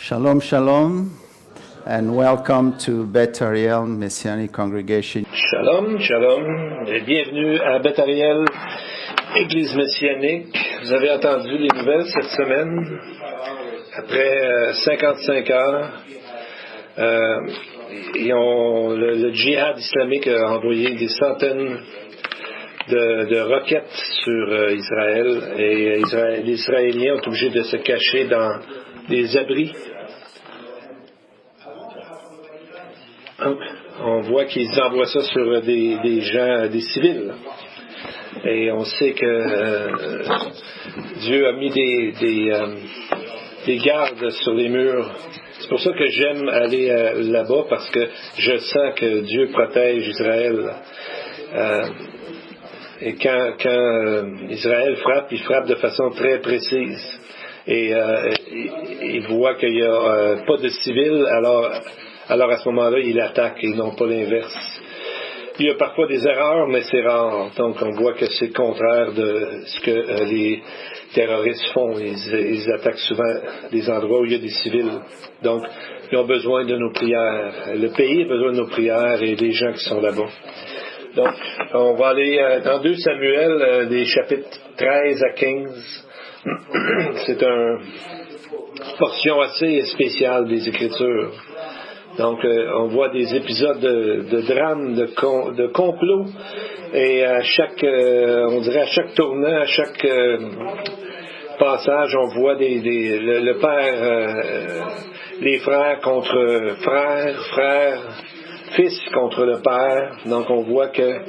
Shalom, shalom, and welcome to Beth Ariel Messianic Congregation. Shalom, shalom, et bienvenue à Beth Ariel, Église Messianique. Vous avez entendu les nouvelles cette semaine. Après 55 heures, le djihad islamique a envoyé des centaines de roquettes sur Israël, et les Israéliens ont été obligés de se cacher dans des abris. On voit qu'ils envoient ça sur des gens, des civils. Et on sait que Dieu a mis des gardes sur les murs. C'est pour ça que j'aime aller là-bas, parce que je sens que Dieu protège Israël. Et quand Israël frappe, il frappe de façon très précise. Et il voit qu'il n'y a pas de civils, alors à ce moment-là, il attaque et non pas l'inverse. Il y a parfois des erreurs, mais c'est rare. Donc on voit que c'est le contraire de ce que les terroristes font. Ils attaquent souvent des endroits où il y a des civils. Donc ils ont besoin de nos prières. Le pays a besoin de nos prières et des gens qui sont là-bas. Donc on va aller dans 2 Samuel, des chapitres 13 à 15. C'est une portion assez spéciale des Écritures. Donc, on voit des épisodes de drame, de complot, et à chaque tournant, à chaque passage, on voit le père, les frères contre frères, fils contre le père. Donc, on voit que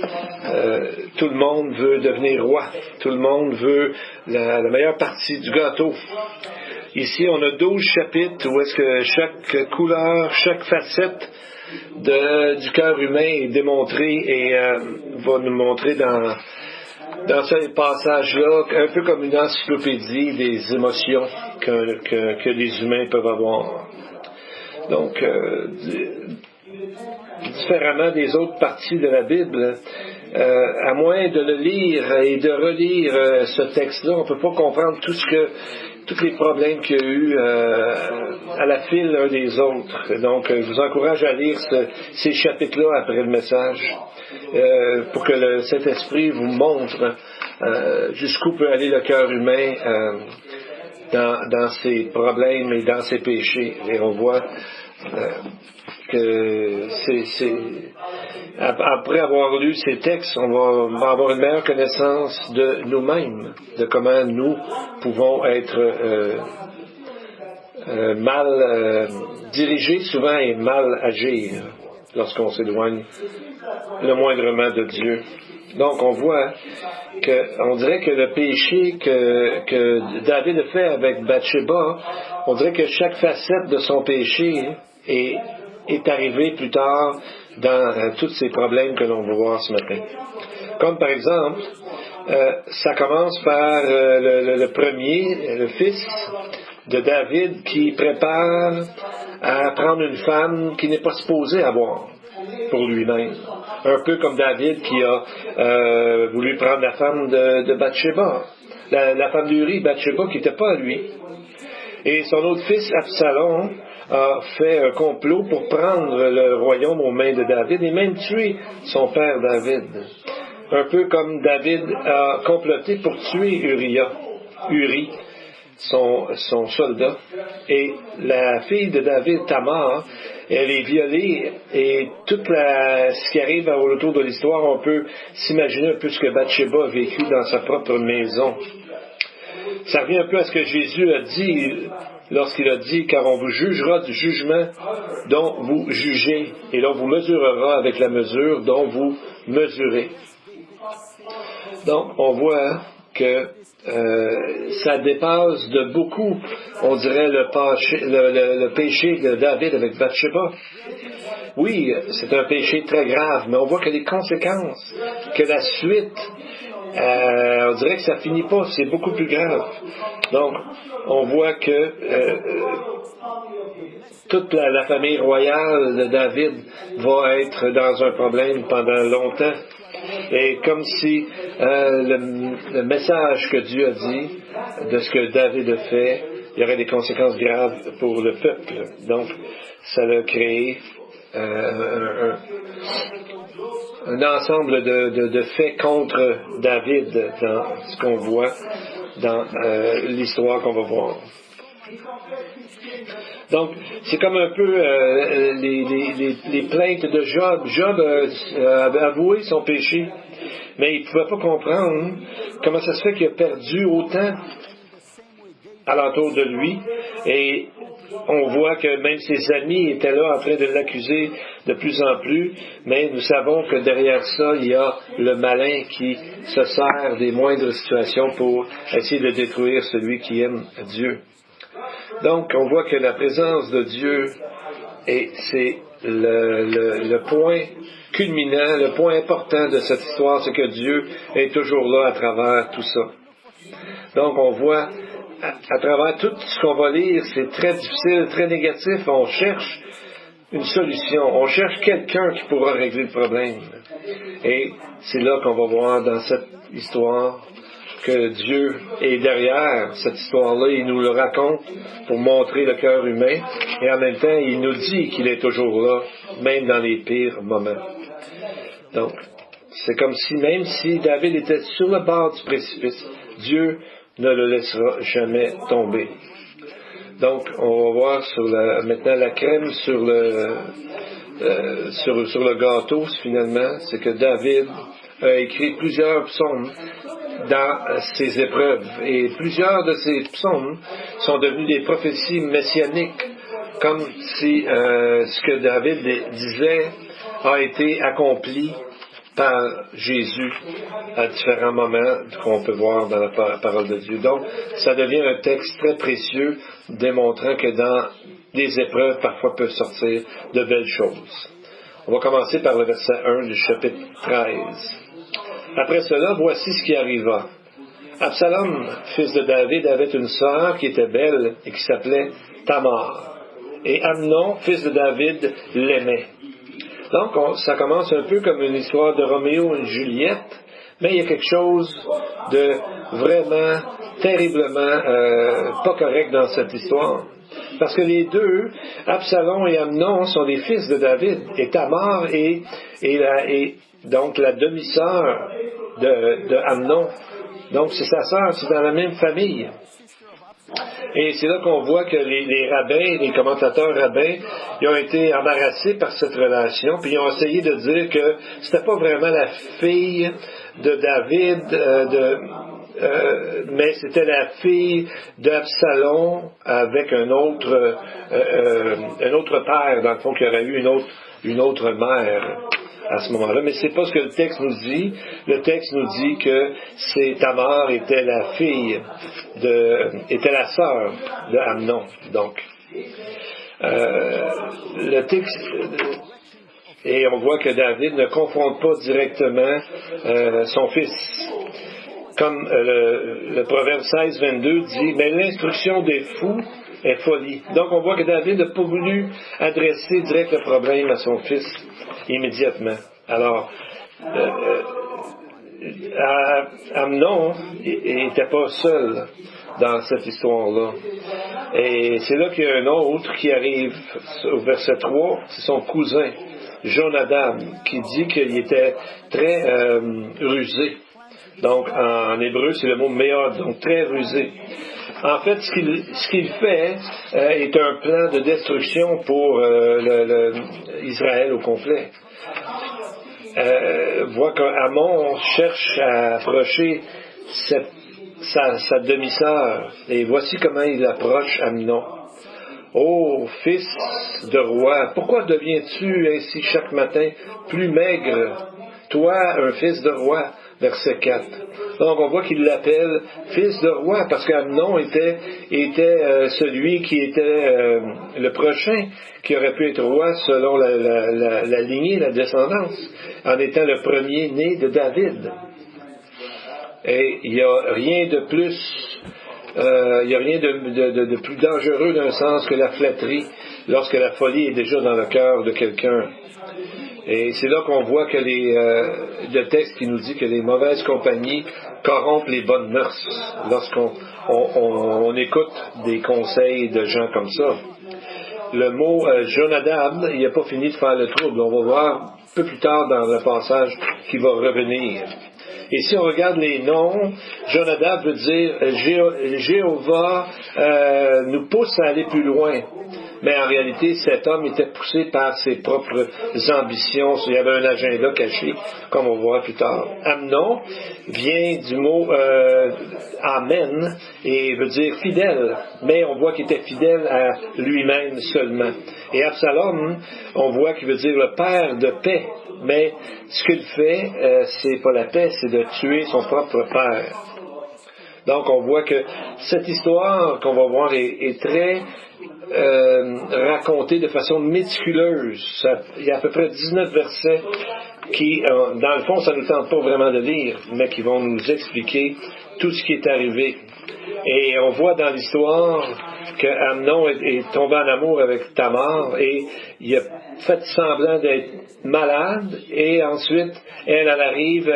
tout le monde veut devenir roi. Tout le monde veut la meilleure partie du gâteau. Ici, on a 12 chapitres où est-ce que chaque couleur, chaque facette du cœur humain est démontrée et va nous montrer dans ce passage-là, un peu comme une encyclopédie des émotions que les humains peuvent avoir. Donc, différemment des autres parties de la Bible, à moins de le lire et de relire ce texte-là, on ne peut pas comprendre tous les problèmes qu'il y a eu à la file l'un des autres. Donc, je vous encourage à lire ces chapitres-là après le message, pour que le Saint-Esprit vous montre jusqu'où peut aller le cœur humain dans ses problèmes et dans ses péchés. Et on voit que après avoir lu ces textes, on va avoir une meilleure connaissance de nous-mêmes, de comment nous pouvons être mal dirigés souvent et mal agir lorsqu'on s'éloigne le moindrement de Dieu. Donc on voit on dirait que le péché que David a fait avec Bathsheba, on dirait que chaque facette de son péché est arrivé plus tard dans tous ces problèmes que l'on va voir ce matin. Comme par exemple, ça commence par le premier, le fils de David, qui prépare à prendre une femme qui n'est pas supposée avoir pour lui-même. Un peu comme David qui a voulu prendre la femme de Bathsheba, la femme d'Uri, Bathsheba, qui n'était pas à lui. Et son autre fils, Absalom, a fait un complot pour prendre le royaume aux mains de David et même tuer son père David. Un peu comme David a comploté pour tuer Uri, son soldat. Et la fille de David, Tamar, elle est violée, et ce qui arrive autour de l'histoire, on peut s'imaginer un peu ce que Bathsheba a vécu dans sa propre maison. Ça revient un peu à ce que Jésus a dit lorsqu'il a dit « Car on vous jugera du jugement dont vous jugez, et l'on vous mesurera avec la mesure dont vous mesurez. » Donc, on voit que ça dépasse de beaucoup, on dirait, le péché de David avec Bathsheba. Oui, c'est un péché très grave, mais on voit que les conséquences, que la suite, on dirait que ça finit pas, c'est beaucoup plus grave. Donc, on voit que toute la famille royale de David va être dans un problème pendant longtemps. Et comme si le message que Dieu a dit, de ce que David a fait, il y aurait des conséquences graves pour le peuple. Donc, ça a créé un ensemble de faits contre David dans ce qu'on voit dans l'histoire qu'on va voir. Donc, c'est comme un peu les plaintes de Job. Job avait avoué son péché, mais il ne pouvait pas comprendre comment ça se fait qu'il a perdu autant alentour de lui. Et on voit que même ses amis étaient là en train de l'accuser de plus en plus, mais nous savons que derrière ça, il y a le malin qui se sert des moindres situations pour essayer de détruire celui qui aime Dieu. Donc, on voit que la présence de Dieu, c'est le point culminant, le point important de cette histoire, c'est que Dieu est toujours là à travers tout ça. Donc, on voit, à travers tout ce qu'on va lire, c'est très difficile, très négatif. On cherche une solution. On cherche quelqu'un qui pourra régler le problème. Et c'est là qu'on va voir dans cette histoire que Dieu est derrière cette histoire-là. Il nous le raconte pour montrer le cœur humain. Et en même temps, il nous dit qu'il est toujours là, même dans les pires moments. Donc, c'est comme si, même si David était sur le bord du précipice, Dieu ne le laissera jamais tomber. Donc, on va voir maintenant la crème sur le gâteau, finalement. C'est que David a écrit plusieurs psaumes dans ses épreuves. Et plusieurs de ces psaumes sont devenus des prophéties messianiques, comme si ce que David disait a été accompli par Jésus à différents moments qu'on peut voir dans la parole de Dieu. Donc, ça devient un texte très précieux, démontrant que dans des épreuves, parfois peuvent sortir de belles choses. On va commencer par le verset 1 du chapitre 13. Après cela, voici ce qui arriva. Absalom, fils de David, avait une sœur qui était belle et qui s'appelait Tamar. Et Amnon, fils de David, l'aimait. Donc, ça commence un peu comme une histoire de Roméo et Juliette, mais il y a quelque chose de vraiment terriblement pas correct dans cette histoire. Parce que les deux, Absalom et Amnon, sont des fils de David, et Tamar est donc la demi-sœur de Amnon. Donc, c'est sa sœur, c'est dans la même famille. Et c'est là qu'on voit que les rabbins, les commentateurs rabbins, ils ont été embarrassés par cette relation, puis ils ont essayé de dire que c'était pas vraiment la fille de David, mais c'était la fille d'Absalom avec un autre père, dans le fond, qui aurait eu une autre mère à ce moment-là. Mais c'est pas ce que le texte nous dit. Le texte nous dit que Tamar était était la sœur de Amnon. Donc, le texte, et on voit que David ne confronte pas directement son fils. Comme le proverbe 16-22 dit, mais l'instruction des fous est folie. Donc on voit que David n'a pas voulu adresser direct le problème à son fils immédiatement. Alors, Amnon n'était pas seul dans cette histoire-là. Et c'est là qu'il y a un autre qui arrive au verset 3, c'est son cousin, Jonadab, qui dit qu'il était très rusé. Donc, en hébreu, c'est le mot méod, donc très rusé. En fait, ce qu'il fait est un plan de destruction pour Israël au complet. Voit qu'Amon cherche à approcher sa demi-sœur. Et voici comment il approche Amnon. « Ô fils de roi, pourquoi deviens-tu ainsi chaque matin plus maigre, toi, un fils de roi ?» Verset 4. Donc, on voit qu'il l'appelle fils de roi, parce qu'Amnon était celui qui était le prochain, qui aurait pu être roi selon la lignée, la descendance, en étant le premier-né de David. Et il n'y a rien de plus, il n'y a rien de plus dangereux d'un sens que la flatterie, lorsque la folie est déjà dans le cœur de quelqu'un. Et c'est là qu'on voit que le texte qui nous dit que les mauvaises compagnies corrompent les bonnes mœurs lorsqu'on on écoute des conseils de gens comme ça. Le mot Jonadab, il n'a pas fini de faire le trouble. On va voir un peu plus tard dans le passage qui va revenir. Et si on regarde les noms, Jonadab veut dire Jéhovah nous pousse à aller plus loin. Mais en réalité, cet homme était poussé par ses propres ambitions. Il y avait un agenda caché, comme on va voir plus tard. Amnon vient du mot Amen et veut dire fidèle. Mais on voit qu'il était fidèle à lui-même seulement. Et Absalom, on voit qu'il veut dire le père de paix. Mais ce qu'il fait, c'est pas la paix, c'est de tuer son propre père. Donc on voit que cette histoire qu'on va voir est très racontée de façon méticuleuse. Il y a à peu près 19 versets qui, dans le fond, ça ne nous tente pas vraiment de lire, mais qui vont nous expliquer tout ce qui est arrivé. Et on voit dans l'histoire que Amnon est tombé en amour avec Tamar et il a fait semblant d'être malade et ensuite elle arrive,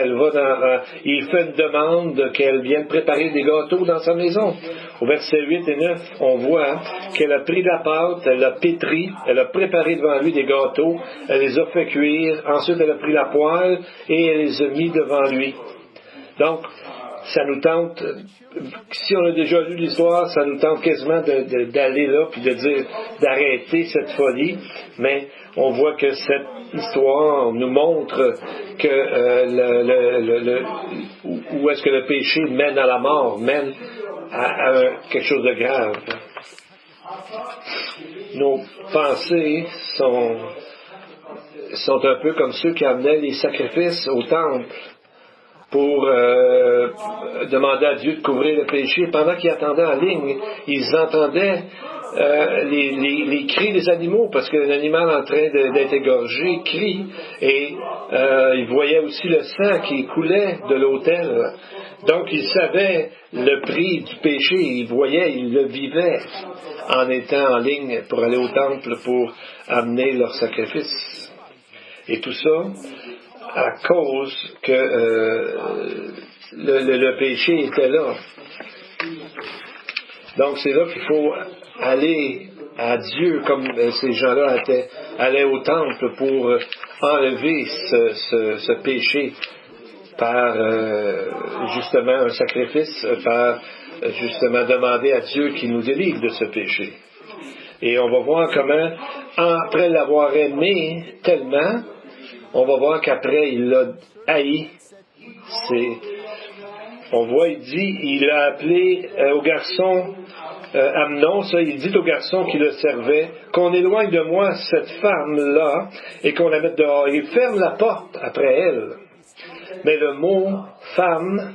il fait une demande qu'elle vienne préparer des gâteaux dans sa maison. Au verset 8 et 9, on voit qu'elle a pris la pâte, elle l'a pétrie, elle a préparé devant lui des gâteaux, elle les a fait cuire, ensuite elle a pris la poêle et elle les a mis devant lui. Donc, ça nous tente, si on a déjà lu l'histoire, ça nous tente quasiment d'aller là puis de dire d'arrêter cette folie, mais on voit que cette histoire nous montre que où est-ce que le péché mène à la mort, mène à quelque chose de grave. Nos pensées sont un peu comme ceux qui amenaient les sacrifices au temple pour demander à Dieu de couvrir le péché. Pendant qu'ils attendaient en ligne, ils entendaient les cris des animaux, parce que l'animal en train d'être égorgé crie, et ils voyaient aussi le sang qui coulait de l'autel. Donc ils savaient le prix du péché, ils le vivaient en étant en ligne pour aller au temple pour amener leur sacrifice. Et tout ça à cause que le péché était là. Donc c'est là qu'il faut aller à Dieu, comme ces gens-là allaient au temple pour enlever ce péché par justement un sacrifice, par justement demander à Dieu qu'il nous délivre de ce péché. Et on va voir comment, après l'avoir aimé tellement, on va voir qu'après, il l'a haï. On voit, il a appelé au garçon Amnon, il dit au garçon qui le servait, qu'on éloigne de moi cette femme-là et qu'on la mette dehors. Il ferme la porte après elle. Mais le mot femme,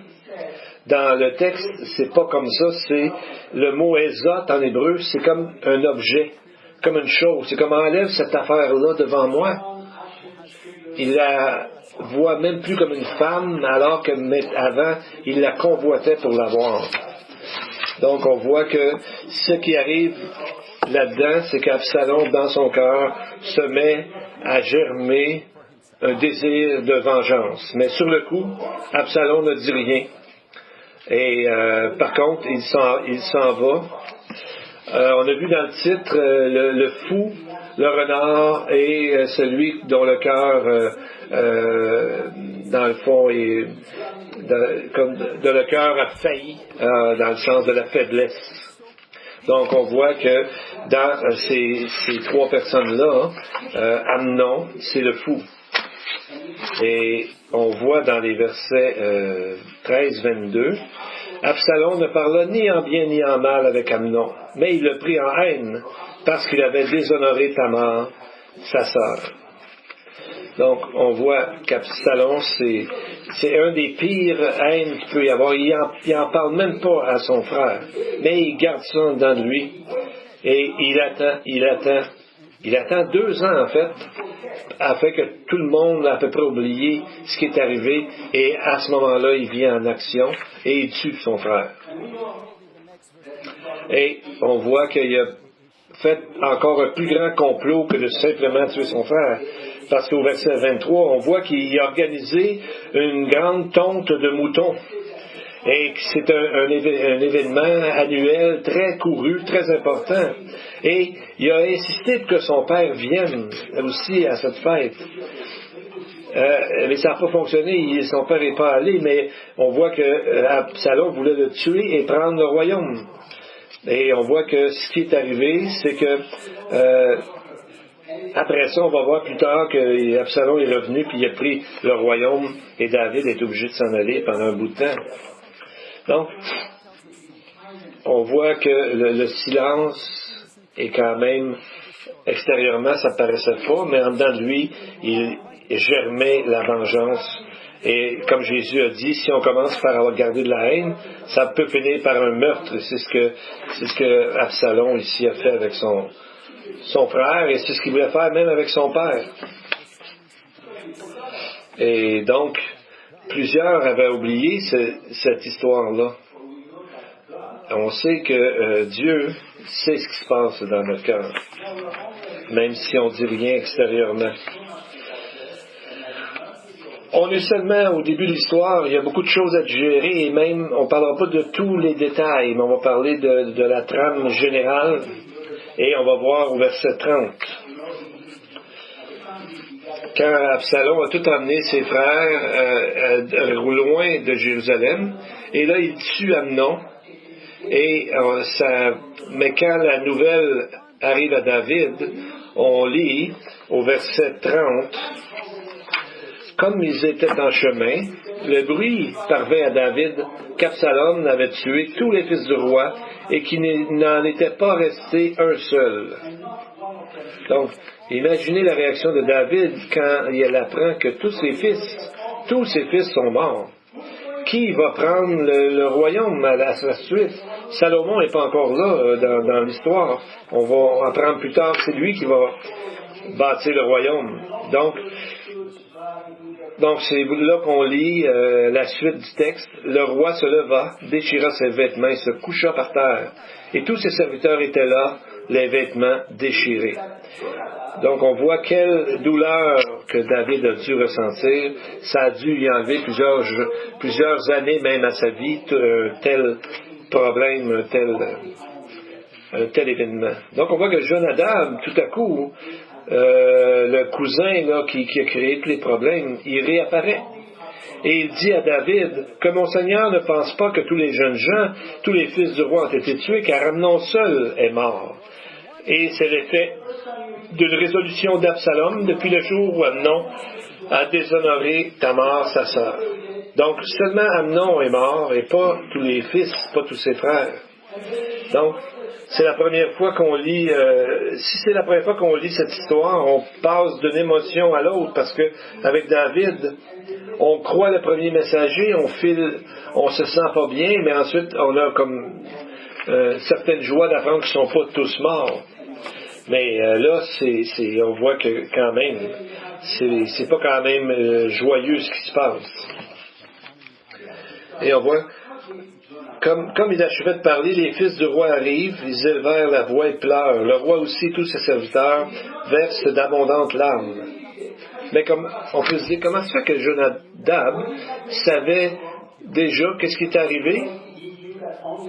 dans le texte, c'est pas comme ça, c'est le mot ezot en hébreu, c'est comme un objet, comme une chose. C'est comme enlève cette affaire-là devant moi. Il la voit même plus comme une femme, alors que avant, il la convoitait pour l'avoir. Donc, on voit que ce qui arrive là-dedans, c'est qu'Absalom, dans son cœur, se met à germer un désir de vengeance. Mais sur le coup, Absalom ne dit rien. Et par contre, il s'en va. On a vu dans le titre le fou, le renard et celui dont le cœur, dans le fond, le cœur a failli, dans le sens de la faiblesse. Donc on voit que dans ces trois personnes-là, Amnon, c'est le fou. Et on voit dans les versets 13-22, Absalom ne parla ni en bien ni en mal avec Amnon, mais il le prit en haine parce qu'il avait déshonoré Tamar, sa sœur. Donc, on voit qu'Absalom, c'est un des pires haines qu'il peut y avoir. Il en parle même pas à son frère, mais il garde ça dans lui. Et il attend 2 ans, en fait, afin que tout le monde a à peu près oublié ce qui est arrivé. Et à ce moment-là, il vient en action et il tue son frère. Et on voit qu'il a fait encore un plus grand complot que de simplement tuer son frère. parce qu'au verset 23, on voit qu'il a organisé une grande tonte de moutons. Et que c'est un événement annuel très couru, très important. Et il a insisté pour que son père vienne aussi à cette fête. Mais ça n'a pas fonctionné, son père n'est pas allé, mais on voit que Absalom voulait le tuer et prendre le royaume. Et on voit que ce qui est arrivé, c'est que après ça, on va voir plus tard que Absalom est revenu puis il a pris le royaume et David est obligé de s'en aller pendant un bout de temps. Donc, on voit que le silence est quand même, extérieurement, ça ne paraissait pas, mais en dedans de lui, il germait la vengeance. Et comme Jésus a dit, si on commence par avoir gardé de la haine, ça peut finir par un meurtre. C'est ce que Absalom ici a fait avec son frère, et c'est ce qu'il voulait faire même avec son père. Et donc, plusieurs avaient oublié cette histoire-là. On sait que Dieu sait ce qui se passe dans notre cœur, même si on ne dit rien extérieurement. On est seulement au début de l'histoire, il y a beaucoup de choses à digérer, et même, on ne parlera pas de tous les détails, mais on va parler de la trame générale, et on va voir au verset 30. Quand Absalom a tout emmené ses frères loin de Jérusalem, et là il tue Amnon, mais quand la nouvelle arrive à David, on lit au verset 30, comme ils étaient en chemin, le bruit parvint à David qu'Absalom avait tué tous les fils du roi et qu'il n'en était pas resté un seul. Donc, imaginez la réaction de David quand il apprend que tous ses fils sont morts. Qui va prendre le royaume à la suite? Salomon n'est pas encore là dans l'histoire. On va apprendre plus tard que c'est lui qui va bâtir le royaume. Donc c'est là qu'on lit la suite du texte. Le roi se leva, déchira ses vêtements et se coucha par terre. Et tous ses serviteurs étaient là, les vêtements déchirés. Donc on voit quelle douleur que David a dû ressentir. Ça a dû lui enlever plusieurs années même à sa vie, tel problème, tel événement. Donc on voit que Jonadab, tout à coup, le cousin là, qui a créé tous les problèmes, il réapparaît. Et il dit à David que mon Seigneur ne pense pas que tous les jeunes gens, tous les fils du roi ont été tués, car Amnon seul est mort. Et c'est l'effet d'une résolution d'Absalom depuis le jour où Amnon a déshonoré Tamar, sa sœur. Donc seulement Amnon est mort et pas tous les fils, pas tous ses frères. Donc c'est la première fois qu'on lit, si c'est la première fois qu'on lit cette histoire, on passe d'une émotion à l'autre parce que avec David, on croit le premier messager, on se sent pas bien, mais ensuite on a comme certaines joies d'apprendre qu'ils sont pas tous morts. Mais là, on voit que quand même, c'est pas quand même joyeux ce qui se passe. Et on voit, comme il achevait de parler, les fils du roi arrivent, ils élevèrent la voix et pleurent. Le roi aussi, tous ses serviteurs, versent d'abondantes larmes. Mais on peut se dire, comment ça fait que Jonadab savait déjà qu'est-ce qui est arrivé?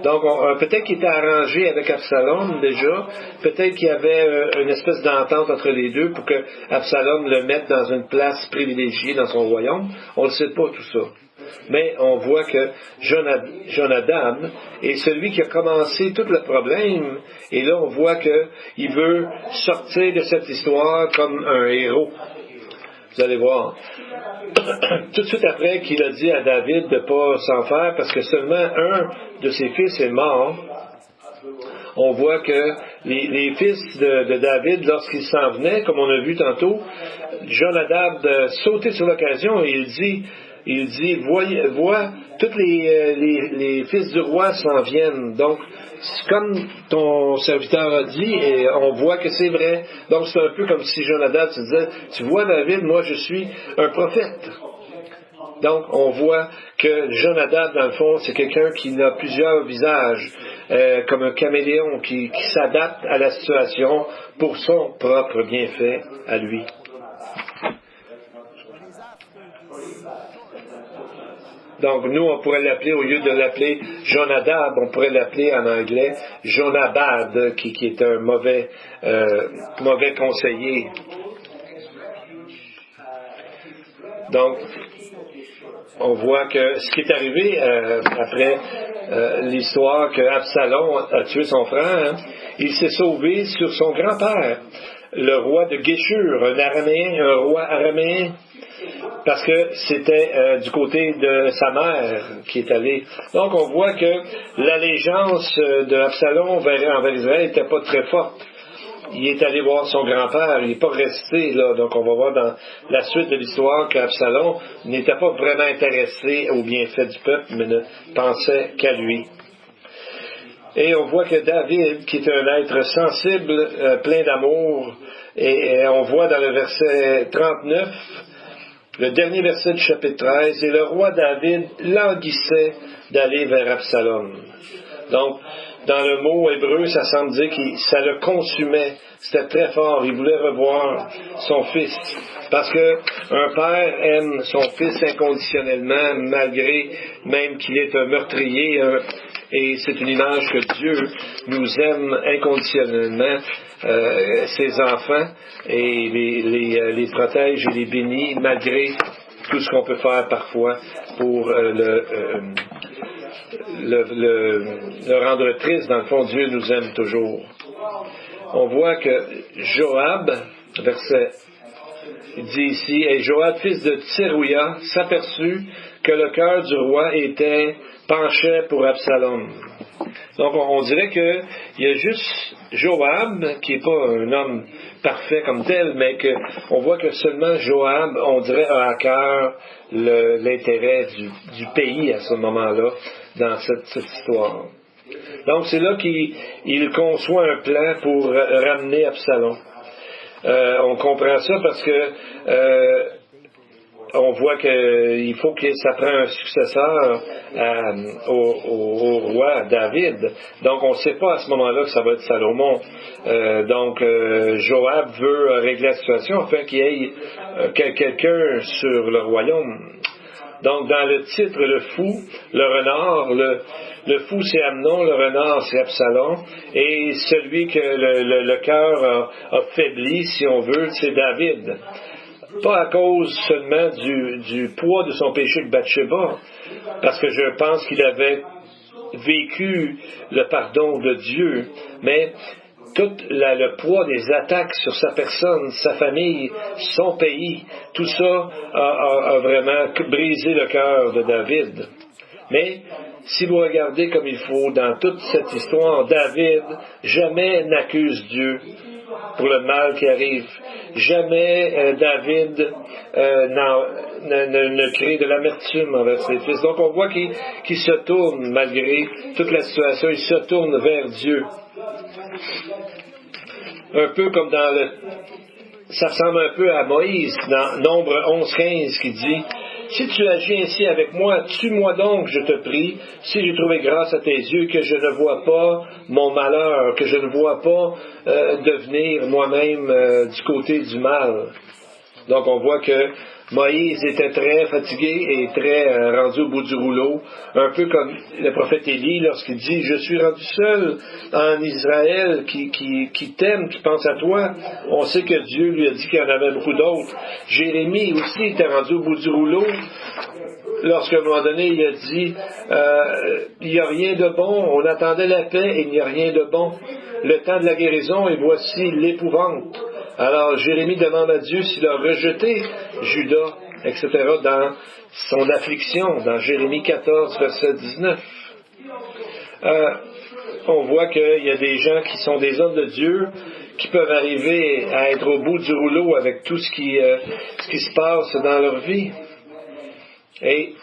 Donc, peut-être qu'il était arrangé avec Absalom déjà, peut-être qu'il y avait une espèce d'entente entre les deux pour que Absalom le mette dans une place privilégiée dans son royaume. On ne sait pas tout ça. Mais on voit que Jonadab est celui qui a commencé tout le problème, et là on voit qu'il veut sortir de cette histoire comme un héros. Vous allez voir. Tout de suite après qu'il a dit à David de ne pas s'en faire, parce que seulement un de ses fils est mort, on voit que les fils de David, lorsqu'ils s'en venaient, comme on a vu tantôt, Jonadab sautait sur l'occasion et il dit, vois, tous les fils du roi s'en viennent. Donc, comme ton serviteur a dit, et on voit que c'est vrai. Donc, c'est un peu comme si Jonadab se disait, tu vois David, moi je suis un prophète. Donc, on voit que Jonadab, dans le fond, c'est quelqu'un qui a plusieurs visages, comme un caméléon qui s'adapte à la situation pour son propre bienfait à lui. Donc, nous, on pourrait l'appeler, au lieu de l'appeler Jonadab, on pourrait l'appeler en anglais Jonabad, qui est un mauvais conseiller. Donc, on voit que ce qui est arrivé après l'histoire que Absalom a tué son frère, il s'est sauvé sur son grand-père, le roi de Géshur, un roi araméen, parce que c'était du côté de sa mère qui est allé. Donc on voit que l'allégeance de Absalom envers Israël n'était pas très forte. Il est allé voir son grand-père, il n'est pas resté là. Donc on va voir dans la suite de l'histoire qu'Absalom n'était pas vraiment intéressé au bienfait du peuple, mais ne pensait qu'à lui. Et on voit que David, qui est un être sensible, plein d'amour, et on voit dans le verset 39, le dernier verset du chapitre 13, « Et le roi David languissait d'aller vers Absalom. » Donc, dans le mot hébreu, ça semble dire que ça le consumait. C'était très fort. Il voulait revoir son fils. Parce que un père aime son fils inconditionnellement, malgré même qu'il est un meurtrier. Et c'est une image que Dieu nous aime inconditionnellement, ses enfants, et les protège et les bénit, malgré tout ce qu'on peut faire parfois pour le rendre triste. Dans le fond, Dieu nous aime toujours. On voit que Joab, verset, il dit ici, « Et Joab, fils de Tserouia, s'aperçut que le cœur du roi penchait pour Absalom. » Donc, on dirait qu'il y a juste Joab, qui n'est pas un homme parfait comme tel, mais qu'on voit que seulement Joab, on dirait, a à cœur l'intérêt du pays à ce moment-là, dans cette histoire. Donc, c'est là qu'il conçoit un plan pour ramener Absalom. On comprend ça parce que on voit qu'il faut que ça prenne un successeur au roi David. Donc, on ne sait pas à ce moment-là que ça va être Salomon. Donc, Joab veut régler la situation afin qu'il y ait quelqu'un sur le royaume. Donc, dans le titre, le fou, le renard, le fou c'est Amnon, le renard c'est Absalom, et celui que le cœur a faibli, si on veut, c'est David. Pas à cause seulement du poids de son péché de Bathsheba, parce que je pense qu'il avait vécu le pardon de Dieu, mais tout le poids des attaques sur sa personne, sa famille, son pays, tout ça a vraiment brisé le cœur de David. Mais si vous regardez comme il faut dans toute cette histoire, David jamais n'accuse Dieu pour le mal qui arrive. Jamais David ne crée de l'amertume envers ses fils. Donc on voit qu'il se tourne, malgré toute la situation, il se tourne vers Dieu. Un peu comme ça ressemble un peu à Moïse, dans Nombre 11-15, qui dit « Si tu agis ainsi avec moi, tue-moi donc, je te prie, si j'ai trouvé grâce à tes yeux, que je ne vois pas mon malheur, que je ne vois pas devenir moi-même du côté du mal. » Donc on voit que Moïse était très fatigué et très rendu au bout du rouleau, un peu comme le prophète Élie lorsqu'il dit « Je suis rendu seul en Israël qui t'aime, qui pense à toi. » On sait que Dieu lui a dit qu'il y en avait beaucoup d'autres. Jérémie aussi était rendu au bout du rouleau lorsqu'à un moment donné il a dit « Il n'y a rien de bon, on attendait la paix et il n'y a rien de bon. Le temps de la guérison et voici l'épouvante. » Alors, Jérémie demande à Dieu s'il a rejeté Judas, etc., dans son affliction, dans Jérémie 14, verset 19. On voit qu'il y a des gens qui sont des hommes de Dieu, qui peuvent arriver à être au bout du rouleau avec tout ce qui se passe dans leur vie. Et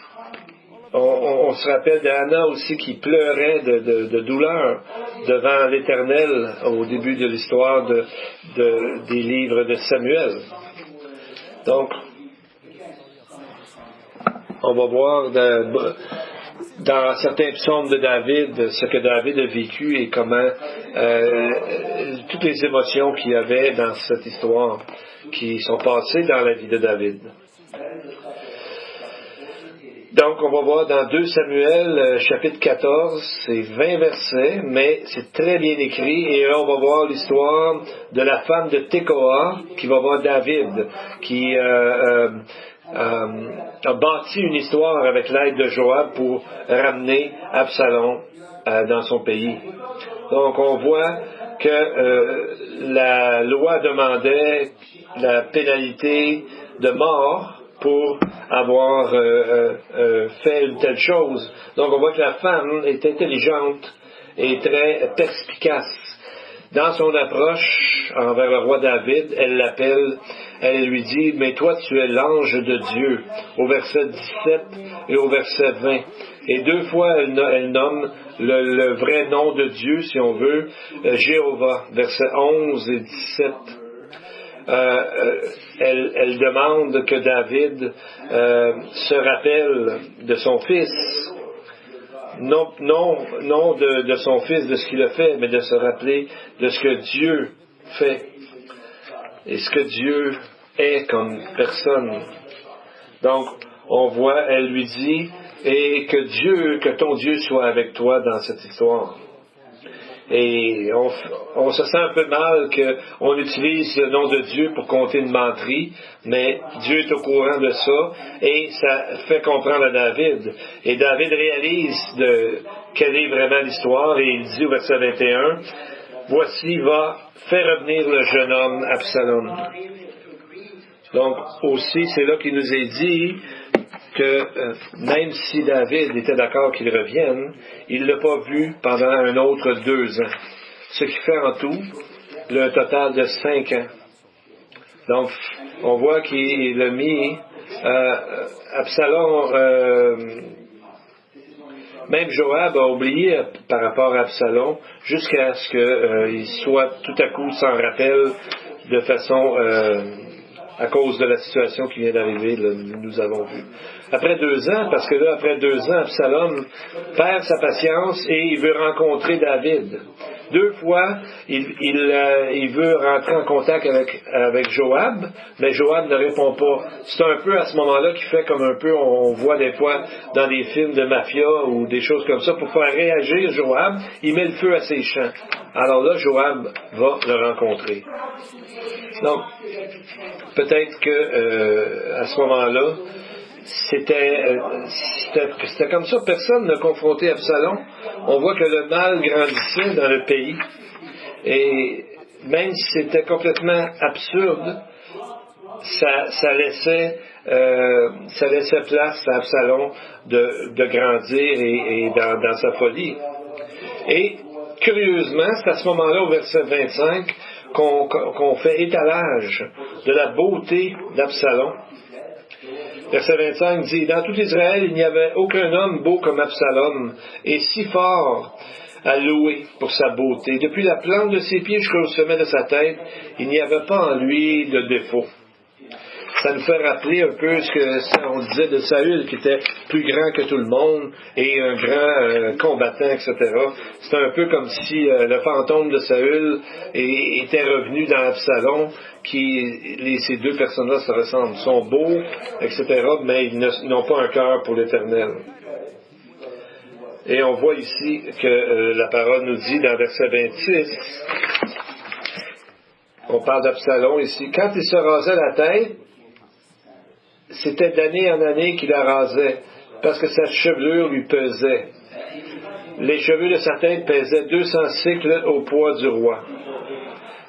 on se rappelle d'Anna aussi qui pleurait de douleur devant l'Éternel au début de l'histoire des livres de Samuel. Donc, on va voir dans certains psaumes de David ce que David a vécu et comment toutes les émotions qu'il y avait dans cette histoire qui sont passées dans la vie de David. Donc, on va voir dans 2 Samuel, chapitre 14, c'est 20 versets, mais c'est très bien écrit. Et là, on va voir l'histoire de la femme de Tekoa qui va voir David, qui a bâti une histoire avec l'aide de Joab pour ramener Absalom dans son pays. Donc, on voit que la loi demandait la pénalité de mort pour avoir fait une telle chose. Donc on voit que la femme est intelligente et très perspicace. Dans son approche envers le roi David, elle l'appelle, elle lui dit, « Mais toi tu es l'ange de Dieu », au verset 17 et au verset 20. Et 2 fois elle nomme le vrai nom de Dieu, si on veut, Jéhovah, versets 11 et 17. Elle demande que David se rappelle de son fils, non de son fils, de ce qu'il a fait, mais de se rappeler de ce que Dieu fait et ce que Dieu est comme personne. Donc, on voit, elle lui dit, et que ton Dieu soit avec toi dans cette histoire. Et on se sent un peu mal qu'on utilise le nom de Dieu pour compter une menterie, mais Dieu est au courant de ça, et ça fait comprendre à David. Et David réalise quelle est vraiment l'histoire, et il dit au verset 21, « Voici, va faire revenir le jeune homme Absalom. » Donc, aussi, c'est là qu'il nous est dit que même si David était d'accord qu'il revienne, il ne l'a pas vu pendant un autre 2 ans. Ce qui fait en tout le total de 5 ans. Donc, on voit qu'il a mis Absalom, même Joab a oublié par rapport à Absalom, jusqu'à ce qu'il soit tout à coup s'en rappelle de façon à cause de la situation qui vient d'arriver, là, nous avons vu. Après 2 ans, parce que là, après 2 ans, Absalom perd sa patience et il veut rencontrer David. 2 fois, il veut rentrer en contact avec Joab, mais Joab ne répond pas. C'est un peu à ce moment-là qu'il fait comme un peu, on voit des fois dans des films de mafia ou des choses comme ça, pour faire réagir Joab, il met le feu à ses champs. Alors là, Joab va le rencontrer. Donc, peut-être que à ce moment-là, c'était comme ça, personne n'a confronté Absalom. On voit que le mal grandissait dans le pays. Et même si c'était complètement absurde, ça laissait place à Absalom de grandir et dans sa folie. Et curieusement, c'est à ce moment-là, au verset 25, qu'on fait étalage de la beauté d'Absalom. Verset 25 dit, « Dans tout Israël, il n'y avait aucun homme beau comme Absalom, et si fort à louer pour sa beauté. Depuis la plante de ses pieds jusqu'au sommet de sa tête, il n'y avait pas en lui de défaut. » Ça nous fait rappeler un peu ce que on disait de Saül, qui était plus grand que tout le monde, et un grand combattant, etc. C'est un peu comme si le fantôme de Saül était revenu dans Absalom, ces 2 personnes-là se ressemblent, sont beaux, etc., mais ils n'ont pas un cœur pour l'Éternel. Et on voit ici que la parole nous dit dans verset 26, on parle d'Absalom ici, quand il se rasait la tête, c'était d'année en année qu'il la rasait, parce que sa chevelure lui pesait. Les cheveux de sa tête pesaient 200 cycles au poids du roi.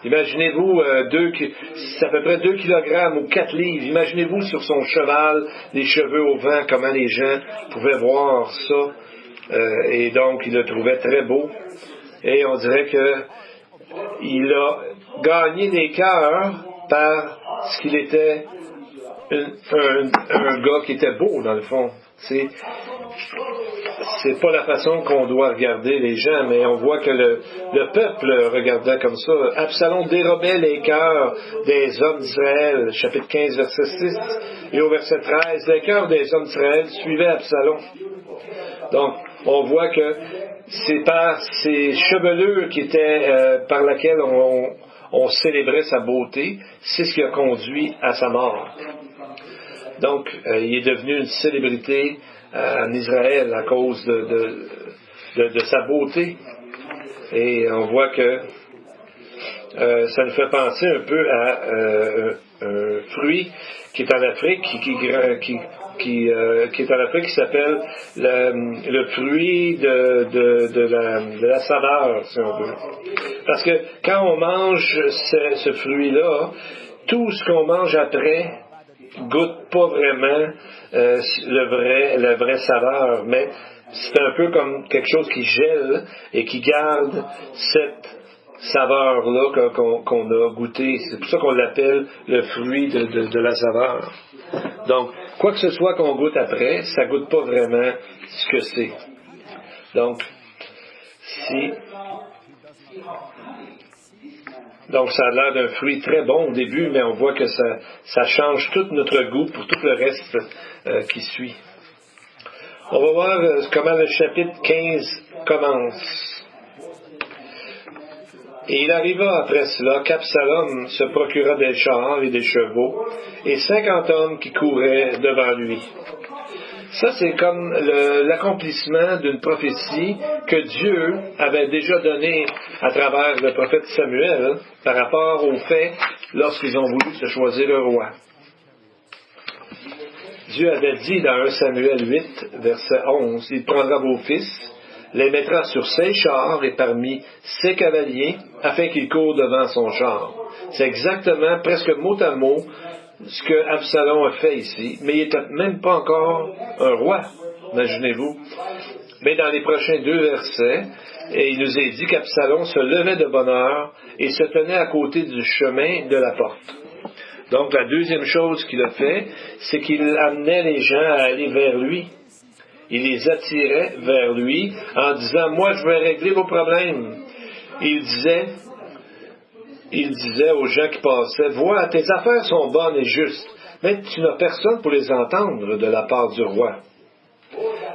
Imaginez-vous, c'est à peu près 2 kilogrammes ou 4 livres. Imaginez-vous sur son cheval, les cheveux au vent, comment les gens pouvaient voir ça. Et donc, il le trouvait très beau. Et on dirait qu'il a gagné des cœurs par ce qu'il était un gars qui était beau, dans le fond. C'est pas la façon qu'on doit regarder les gens, mais on voit que le peuple regardait comme ça. Absalom dérobait les cœurs des hommes d'Israël, chapitre 15, verset 6, et au verset 13, les cœurs des hommes d'Israël suivaient Absalom. Donc, on voit que c'est par ces chevelures qui étaient par laquelle on célébrait sa beauté, c'est ce qui a conduit à sa mort. Donc, il est devenu une célébrité en Israël à cause de sa beauté. Et on voit que ça nous fait penser un peu à un fruit qui est en Afrique, qui est en Afrique, qui s'appelle le fruit de la saveur, si on veut. Parce que quand on mange ce fruit-là, tout ce qu'on mange après goûte pas vraiment la vraie saveur, mais c'est un peu comme quelque chose qui gèle et qui garde cette saveur-là qu'on a goûté. C'est pour ça qu'on l'appelle le fruit de la saveur. Donc, quoi que ce soit qu'on goûte après, ça goûte pas vraiment ce que c'est. Donc, ça a l'air d'un fruit très bon au début, mais on voit que ça change tout notre goût pour tout le reste qui suit. On va voir comment le chapitre 15 commence. Et il arriva après cela qu'Absalom se procura des chars et des chevaux, et 50 hommes qui couraient devant lui. Ça, c'est comme l'accomplissement d'une prophétie que Dieu avait déjà donnée à travers le prophète Samuel par rapport au fait lorsqu'ils ont voulu se choisir le roi. Dieu avait dit dans 1 Samuel 8, verset 11, « Il prendra vos fils, les mettra sur ses chars et parmi ses cavaliers, afin qu'ils courent devant son char. » C'est exactement, presque mot à mot, ce que Absalom a fait ici, mais il n'était même pas encore un roi, imaginez-vous. Mais dans les prochains 2 versets, il nous est dit qu'Absalom se levait de bonne heure et se tenait à côté du chemin de la porte. Donc la deuxième chose qu'il a fait, c'est qu'il amenait les gens à aller vers lui. Il les attirait vers lui en disant « Moi, je vais régler vos problèmes. » Il disait aux gens qui passaient « Vois, tes affaires sont bonnes et justes, mais tu n'as personne pour les entendre de la part du roi. »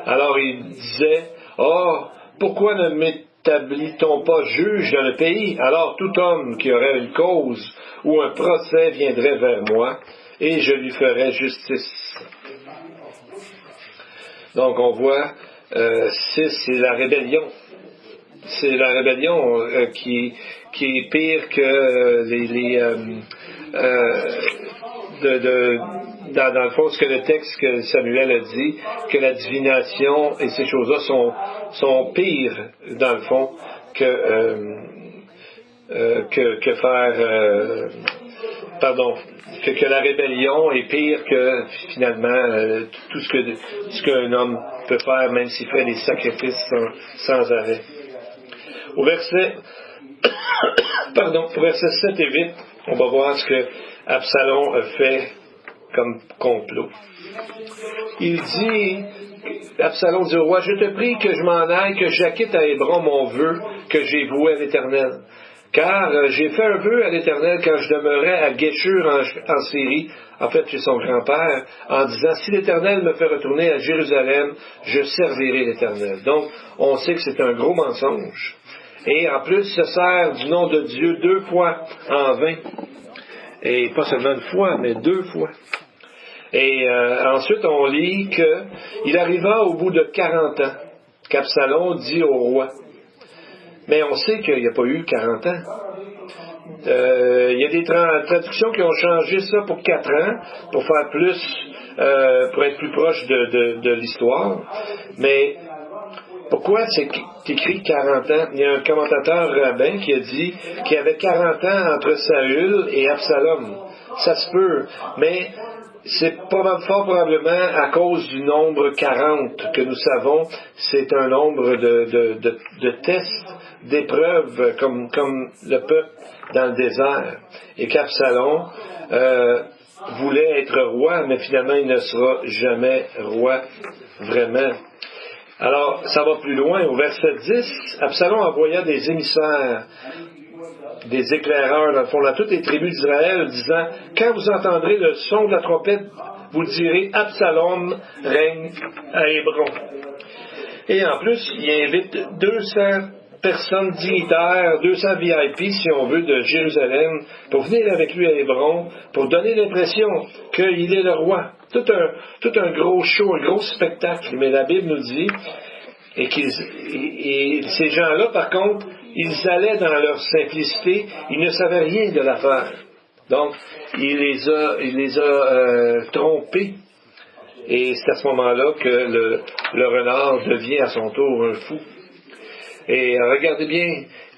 Alors il disait « Oh, pourquoi ne m'établit-on pas juge dans le pays? Alors tout homme qui aurait une cause ou un procès viendrait vers moi, et je lui ferais justice. » Donc on voit, c'est la rébellion. C'est la rébellion qui est pire que dans le fond, ce que le texte que Samuel a dit, que la divination et ces choses-là sont pires, dans le fond, que la rébellion est pire que finalement tout ce qu'un homme peut faire, même s'il fait des sacrifices sans arrêt. Au verset 7 et 8, on va voir ce que Absalom a fait comme complot. Absalom dit au roi, « Je te prie que je m'en aille, que j'acquitte à Hébron mon vœu que j'ai voué à l'Éternel. Car j'ai fait un vœu à l'Éternel quand je demeurais à Guéshur en Syrie, en fait chez son grand-père, en disant, si l'Éternel me fait retourner à Jérusalem, je servirai l'Éternel. » Donc, on sait que c'est un gros mensonge. Et en plus, se sert du nom de Dieu 2 fois en vain. Et pas seulement une fois, mais 2 fois. Et ensuite, on lit qu'il arriva au bout de 40 ans, qu'Absalom dit au roi. Mais on sait qu'il n'y a pas eu 40 ans. Il y a des traductions qui ont changé ça pour 4 ans, pour faire pour être plus proche de l'histoire. Mais pourquoi c'est écrit 40 ans? Il y a un commentateur rabbin qui a dit qu'il y avait 40 ans entre Saül et Absalom. Ça se peut, mais c'est fort probablement à cause du nombre 40 que nous savons, c'est un nombre de tests, d'épreuves, comme le peuple dans le désert. Et qu'Absalom voulait être roi, mais finalement il ne sera jamais roi vraiment. Alors, ça va plus loin. Au verset 10, Absalom envoya des émissaires, des éclaireurs, dans le fond, dans toutes les tribus d'Israël, disant, « Quand vous entendrez le son de la trompette, vous direz, Absalom règne à Hébron. » Et en plus, il invite 200 personnes dignitaires, 200 VIP, si on veut, de Jérusalem, pour venir avec lui à Hébron, pour donner l'impression qu'il est le roi. Tout un gros show, un gros spectacle. Mais la Bible nous dit, et ces gens-là, par contre, ils allaient dans leur simplicité, ils ne savaient rien de l'affaire. Donc, il les a trompés. Et c'est à ce moment-là que le renard devient à son tour un fou. Et regardez bien,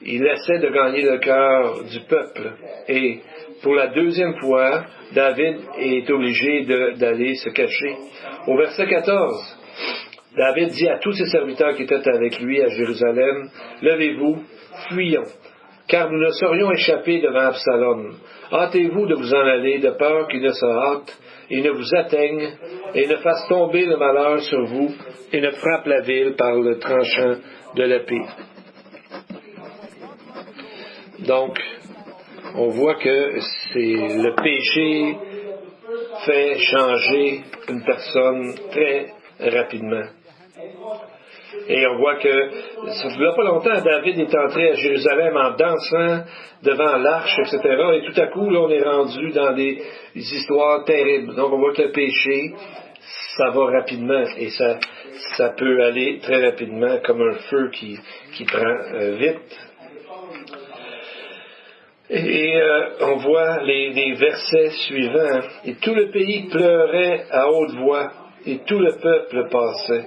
il essaie de gagner le cœur du peuple. Et pour la deuxième fois, David est obligé d'aller se cacher. Au verset 14, David dit à tous ses serviteurs qui étaient avec lui à Jérusalem, « Levez-vous, fuyons, car nous ne serions échappés devant Absalom. Hâtez-vous de vous en aller, de peur qu'il ne se hâte et ne vous atteigne, et ne fasse tomber le malheur sur vous, et ne frappe la ville par le tranchant de l'épée. » Donc, on voit que c'est le péché fait changer une personne très rapidement. Et on voit que, ça ne fait pas longtemps, David est entré à Jérusalem en dansant devant l'arche, etc. Et tout à coup, là, on est rendu dans des histoires terribles. Donc, on voit que le péché, ça va rapidement. Et ça peut aller très rapidement, comme un feu qui prend vite. Et on voit les versets suivants. « Et tout le pays pleurait à haute voix, et tout le peuple passait. »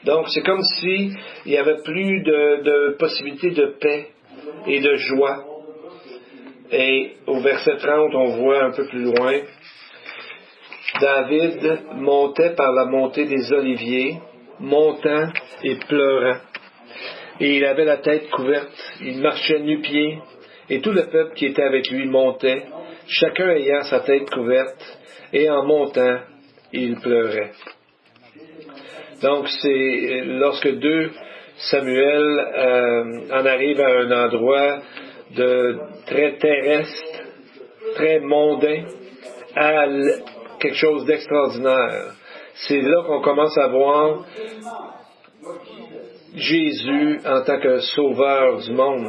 Donc, c'est comme s'il n'y avait plus de possibilité de paix et de joie. Et au verset 30, on voit un peu plus loin, David montait par la montée des oliviers, montant et pleurant. Et il avait la tête couverte, il marchait nu-pieds, et tout le peuple qui était avec lui montait, chacun ayant sa tête couverte, et en montant, il pleurait. Donc, c'est lorsque 2 Samuel en arrive à un endroit de très terrestre, très mondain, à quelque chose d'extraordinaire. C'est là qu'on commence à voir Jésus en tant que sauveur du monde.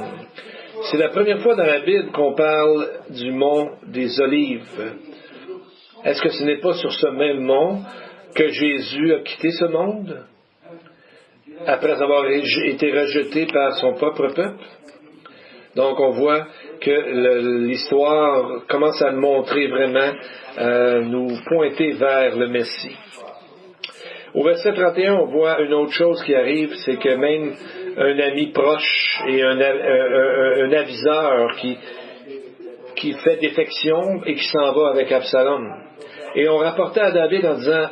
C'est la première fois dans la Bible qu'on parle du mont des Olives. Est-ce que ce n'est pas sur ce même mont que Jésus a quitté ce monde après avoir été rejeté par son propre peuple? Donc on voit que l'histoire commence à montrer vraiment, nous pointer vers le Messie. Au verset 31, on voit une autre chose qui arrive, c'est que même un ami proche et un aviseur qui fait défection et qui s'en va avec Absalom. Et on rapportait à David en disant,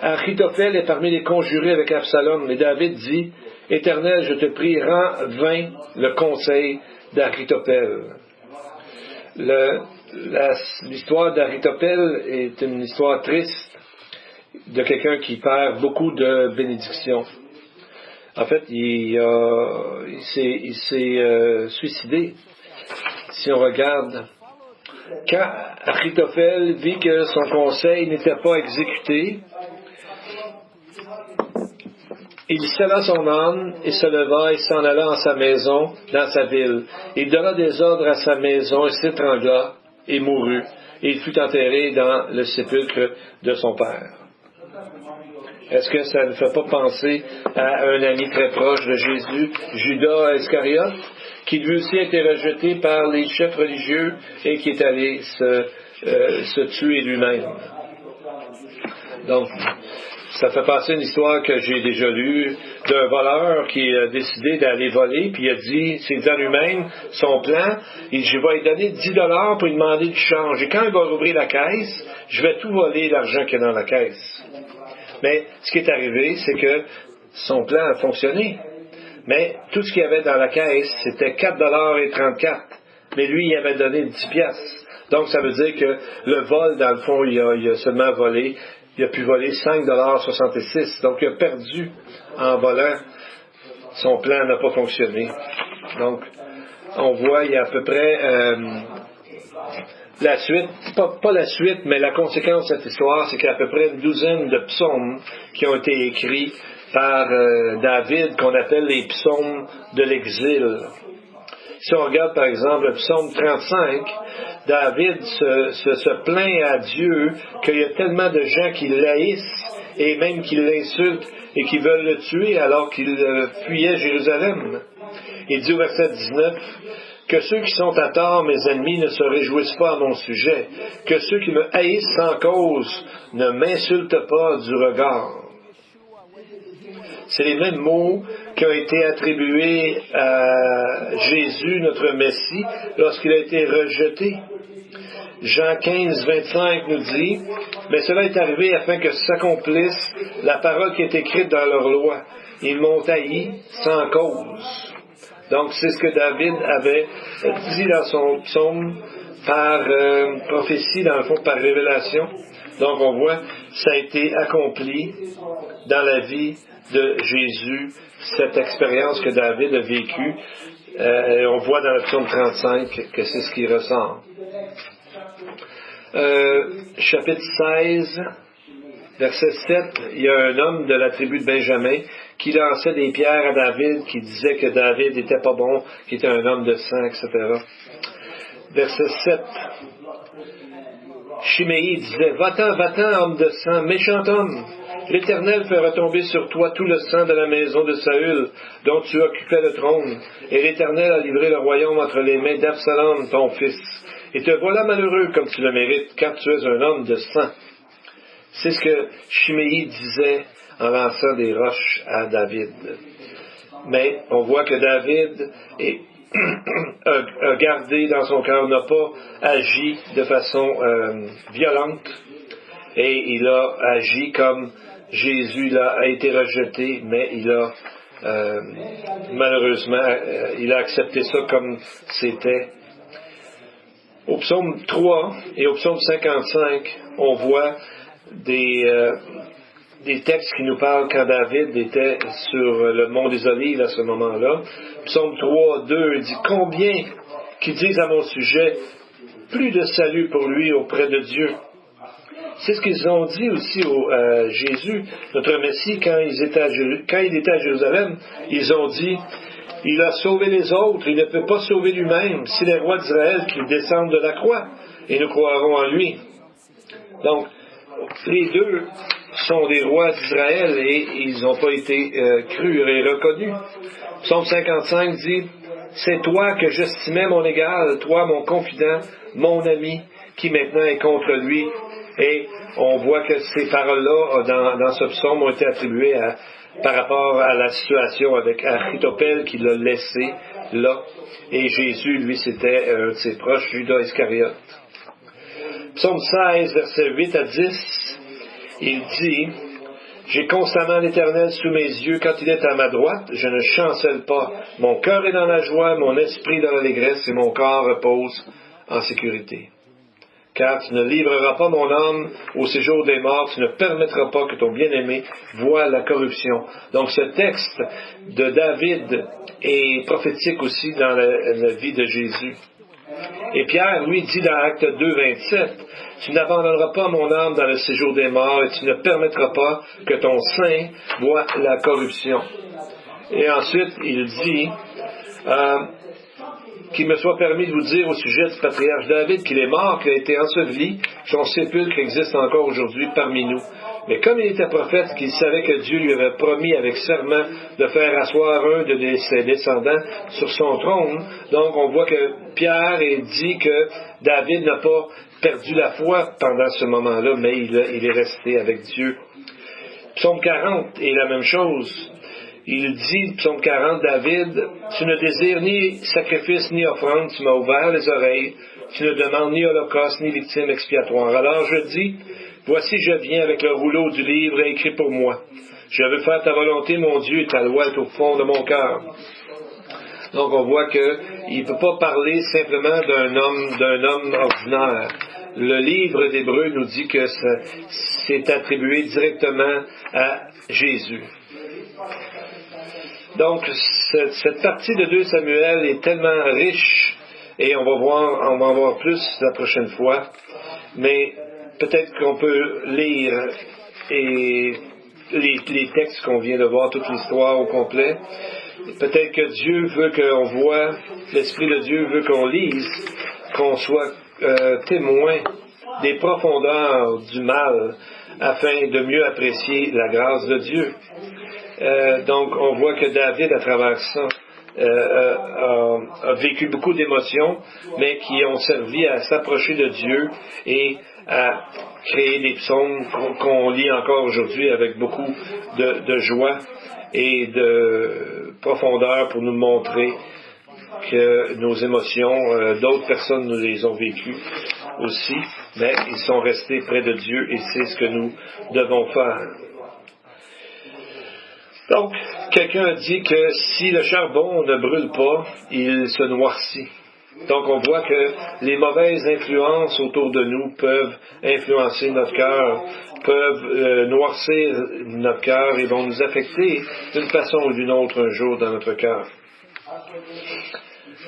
Achitophel est parmi les conjurés avec Absalom. Mais David dit, Éternel, je te prie, rends vain le conseil d'Achitophel. L'histoire d'Achitophel est une histoire triste de quelqu'un qui perd beaucoup de bénédictions. En fait, il s'est suicidé. Si on regarde, quand Achitophel vit que son conseil n'était pas exécuté, il sella son âne et se leva et s'en alla en sa maison, dans sa ville. Il donna des ordres à sa maison et s'étrangla et mourut. Et il fut enterré dans le sépulcre de son père. Est-ce que ça ne fait pas penser à un ami très proche de Jésus, Judas Iscariote, qui lui aussi a été rejeté par les chefs religieux et qui est allé se tuer lui-même? Donc, ça fait passer une histoire que j'ai déjà lue d'un voleur qui a décidé d'aller voler, puis il a dit, c'est dans lui-même, son plan, je vais lui donner $10 pour lui demander du change. Et quand il va rouvrir la caisse, je vais tout voler l'argent qu'il y a dans la caisse. Mais ce qui est arrivé, c'est que son plan a fonctionné. Mais tout ce qu'il y avait dans la caisse, c'était $4,34. Mais lui, il avait donné 10 piastres. Donc, ça veut dire que le vol, dans le fond, il a seulement volé. Il a pu voler $5,66. Donc, il a perdu en volant. Son plan n'a pas fonctionné. Donc, on voit, il y a à peu près la suite, pas la suite, mais la conséquence de cette histoire, c'est qu'il y a à peu près une douzaine de psaumes qui ont été écrits par David qu'on appelle les psaumes de l'exil. Si on regarde par exemple le psaume 35, David se plaint à Dieu qu'il y a tellement de gens qui l'haïssent et même qui l'insultent et qui veulent le tuer alors qu'il fuyait Jérusalem. Il dit au verset 19, « Que ceux qui sont à tort, mes ennemis, ne se réjouissent pas à mon sujet, que ceux qui me haïssent sans cause ne m'insultent pas du regard. » C'est les mêmes mots qui ont été attribués à Jésus, notre Messie, lorsqu'il a été rejeté. Jean 15, 25 nous dit, « Mais cela est arrivé afin que s'accomplisse la parole qui est écrite dans leur loi. Ils m'ont haï sans cause. » Donc, c'est ce que David avait dit dans son psaume par prophétie, dans le fond, par révélation. Donc, on voit, ça a été accompli dans la vie de Jésus, cette expérience que David a vécue. On voit dans le psaume 35 que c'est ce qui ressort. Chapitre 16, verset 7, il y a un homme de la tribu de Benjamin qui lançait des pierres à David, qui disait que David n'était pas bon, qu'il était un homme de sang, etc. Verset 7, Chiméi disait, « Va-t'en, homme de sang, méchant homme! L'Éternel fera tomber sur toi tout le sang de la maison de Saül, dont tu occupais le trône, et l'Éternel a livré le royaume entre les mains d'Absalom, ton fils. Et te voilà malheureux comme tu le mérites, car tu es un homme de sang. » C'est ce que Chiméi disait en lançant des roches à David. Mais on voit que David a gardé dans son cœur, n'a pas agi de façon violente, et il a agi comme Jésus a été rejeté, mais il a malheureusement, il a accepté ça comme c'était. Au psaume 3 et au psaume 55, on voit des textes qui nous parlent quand David était sur le mont des Olives à ce moment-là. Psaume 3, 2 dit « Combien qui disent à mon sujet, plus de salut pour lui auprès de Dieu. » C'est ce qu'ils ont dit aussi à Jésus, notre Messie, quand il était à Jérusalem. Ils ont dit « Il a sauvé les autres, il ne peut pas sauver lui-même. C'est les rois d'Israël qui descendent de la croix, et nous croirons en lui. » Donc, les deux sont des rois d'Israël et ils n'ont pas été crus et reconnus. Psaume 55 dit « C'est toi que j'estimais mon égal, toi mon confident, mon ami, qui maintenant est contre lui. » Et on voit que ces paroles-là, dans ce psaume, ont été attribuées par rapport à la situation avec Achitophel qui l'a laissé là. Et Jésus, lui, c'était un de ses proches, Judas Iscariote. Psaume 16, versets 8 à 10, il dit « J'ai constamment l'Éternel sous mes yeux. Quand il est à ma droite, je ne chancelle pas. Mon cœur est dans la joie, mon esprit dans l'allégresse, et mon corps repose en sécurité. Car tu ne livreras pas mon âme au séjour des morts, tu ne permettras pas que ton bien-aimé voie la corruption. » Donc ce texte de David est prophétique aussi dans la vie de Jésus. Et Pierre, lui, dit dans Acte 2, 27, « Tu n'abandonneras pas mon âme dans le séjour des morts, et tu ne permettras pas que ton sein voie la corruption. » Et ensuite, il dit, qu'il me soit permis de vous dire au sujet du patriarche David qu'il est mort, qu'il a été enseveli, son sépulcre existe encore aujourd'hui parmi nous. Mais comme il était prophète, qu'il savait que Dieu lui avait promis avec serment de faire asseoir un de ses descendants sur son trône, donc on voit que Pierre dit que David n'a pas perdu la foi pendant ce moment-là, mais il est resté avec Dieu. Psaume 40 est la même chose. Il dit, psaume 40, David, « Tu ne désires ni sacrifice ni offrande, tu m'as ouvert les oreilles, tu ne demandes ni holocauste ni victime expiatoire. Alors je dis, voici je viens avec le rouleau du livre écrit pour moi. Je veux faire ta volonté, mon Dieu, et ta loi est au fond de mon cœur. » Donc on voit qu'il ne peut pas parler simplement d'un homme ordinaire. Le livre d'Hébreux nous dit que c'est attribué directement à Jésus. Donc, cette partie de 2 Samuel est tellement riche, et on va en voir plus la prochaine fois, mais peut-être qu'on peut lire et les textes qu'on vient de voir, toute l'histoire au complet. Peut-être que Dieu veut qu'on voit, l'Esprit de Dieu veut qu'on lise, qu'on soit témoin des profondeurs du mal, afin de mieux apprécier la grâce de Dieu. Donc, on voit que David, à travers ça, a vécu beaucoup d'émotions, mais qui ont servi à s'approcher de Dieu et à créer des psaumes qu'on lit encore aujourd'hui avec beaucoup de joie et de profondeur pour nous montrer que nos émotions, d'autres personnes nous les ont vécues aussi, mais ils sont restés près de Dieu et c'est ce que nous devons faire. Donc, quelqu'un dit que si le charbon ne brûle pas, il se noircit. Donc, on voit que les mauvaises influences autour de nous peuvent influencer notre cœur, peuvent noircir notre cœur et vont nous affecter d'une façon ou d'une autre un jour dans notre cœur.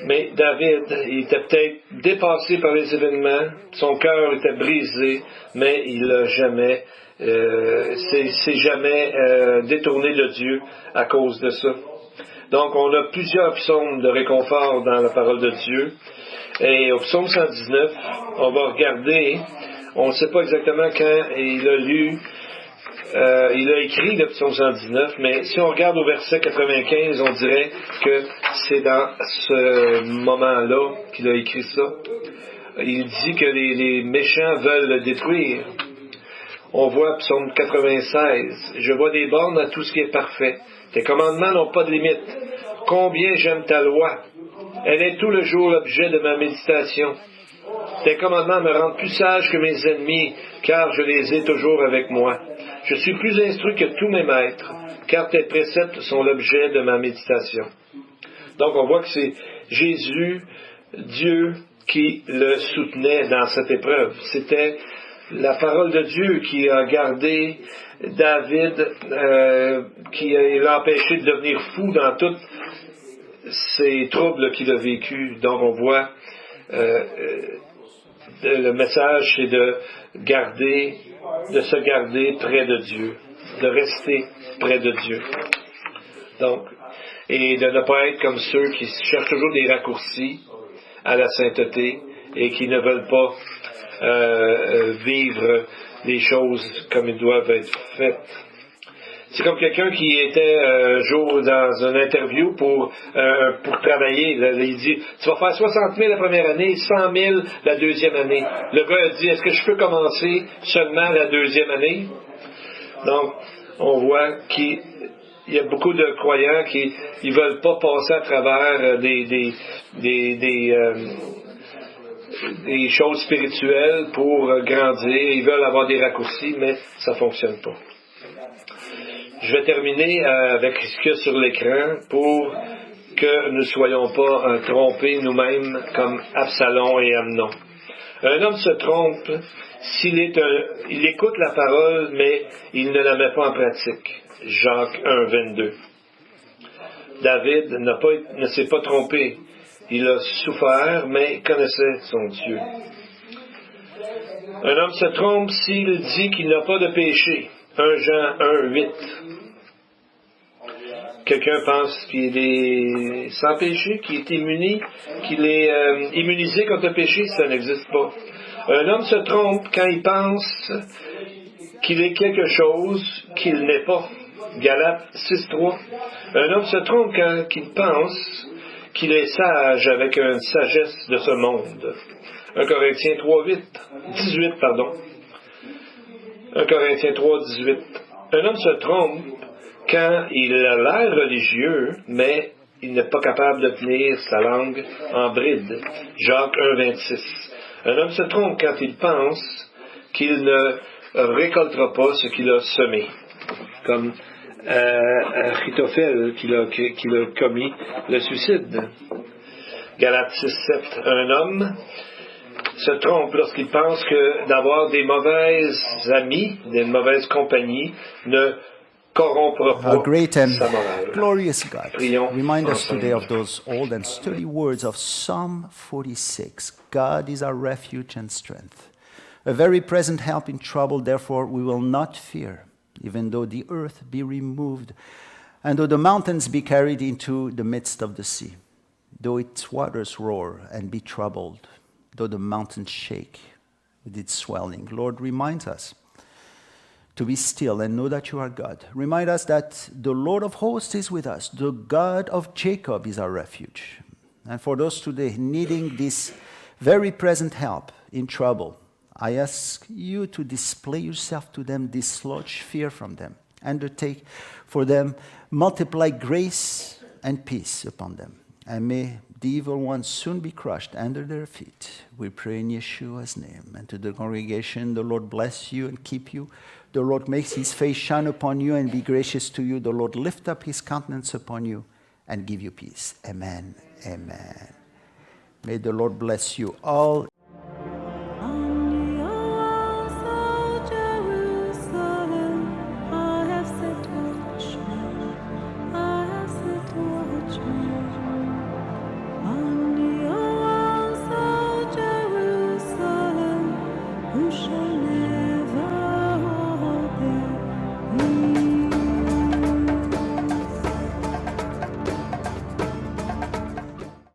Mais David, il était peut-être dépassé par les événements, son cœur était brisé, mais il n'a jamais s'est jamais détourné de Dieu à cause de ça. Donc, on a plusieurs psaumes de réconfort dans la parole de Dieu. Et au psaume 119, on va regarder, on ne sait pas exactement quand il a écrit le psaume 119, mais si on regarde au verset 95, on dirait que c'est dans ce moment-là qu'il a écrit ça. Il dit que les méchants veulent le détruire. On voit psaume 96. Je vois des bornes à tout ce qui est parfait. Tes commandements n'ont pas de limite. Combien j'aime ta loi. Elle est tout le jour l'objet de ma méditation. Tes commandements me rendent plus sage que mes ennemis, car je les ai toujours avec moi. Je suis plus instruit que tous mes maîtres, car tes préceptes sont l'objet de ma méditation. Donc on voit que c'est Jésus, Dieu, qui le soutenait dans cette épreuve. C'était la parole de Dieu qui a gardé David, qui l'a empêché de devenir fou dans tous ces troubles qu'il a vécus. Donc on voit le message, c'est de se garder près de Dieu, de rester près de Dieu. Donc, et de ne pas être comme ceux qui cherchent toujours des raccourcis à la sainteté et qui ne veulent pas vivre les choses comme ils doivent être faites. C'est comme quelqu'un qui était un jour dans une interview pour travailler. Là, il dit, tu vas faire 60 000 la première année, 100 000 la deuxième année. Le gars a dit, est-ce que je peux commencer seulement la deuxième année? Donc, on voit qu'il y a beaucoup de croyants qui ne veulent pas passer à travers des choses spirituelles pour grandir. Ils veulent avoir des raccourcis, mais ça ne fonctionne pas. Je vais terminer avec ce qu'il y a sur l'écran pour que nous ne soyons pas trompés nous-mêmes comme Absalom et Amnon. Un homme se trompe il écoute la parole, mais il ne la met pas en pratique. Jacques 1, 22. David ne s'est pas trompé. Il a souffert, mais il connaissait son Dieu. Un homme se trompe s'il dit qu'il n'a pas de péché. 1 Jean 1, 8. Quelqu'un pense qu'il est sans péché, qu'il est immunisé contre le péché, ça n'existe pas. Un homme se trompe quand il pense qu'il est quelque chose qu'il n'est pas. Galates 6, 3. Un homme se trompe quand il pense qu'il est sage avec une sagesse de ce monde. 1 Corinthiens 3, 18. 1 Corinthiens 3, 18. Un homme se trompe quand il a l'air religieux, mais il n'est pas capable de tenir sa langue en bride. Jacques 1, 26. Un homme se trompe quand il pense qu'il ne récoltera pas ce qu'il a semé. Comme Achitophel qui a commis le suicide. Galates 6, 7. Un homme se trompe lorsqu'il pense que d'avoir des mauvaises amies, des mauvaises compagnies, ne corrompra pas Our great and sa morale. glorious God, Prions remind us ensemble. today of those old and sturdy words of Psalm 46. God is our refuge and strength, a very present help in trouble, therefore we will not fear. even though the earth be removed, and though the mountains be carried into the midst of the sea, though its waters roar and be troubled, though the mountains shake with its swelling. Lord, remind us to be still and know that you are God. Remind us that the Lord of hosts is with us. The God of Jacob is our refuge. And for those today needing this very present help in trouble, I ask you to display yourself to them, dislodge fear from them, undertake for them, multiply grace and peace upon them. And may the evil one soon be crushed under their feet. We pray in Yeshua's name. And to the congregation, the Lord bless you and keep you. The Lord makes his face shine upon you and be gracious to you. The Lord lift up his countenance upon you and give you peace. Amen. Amen. May the Lord bless you all.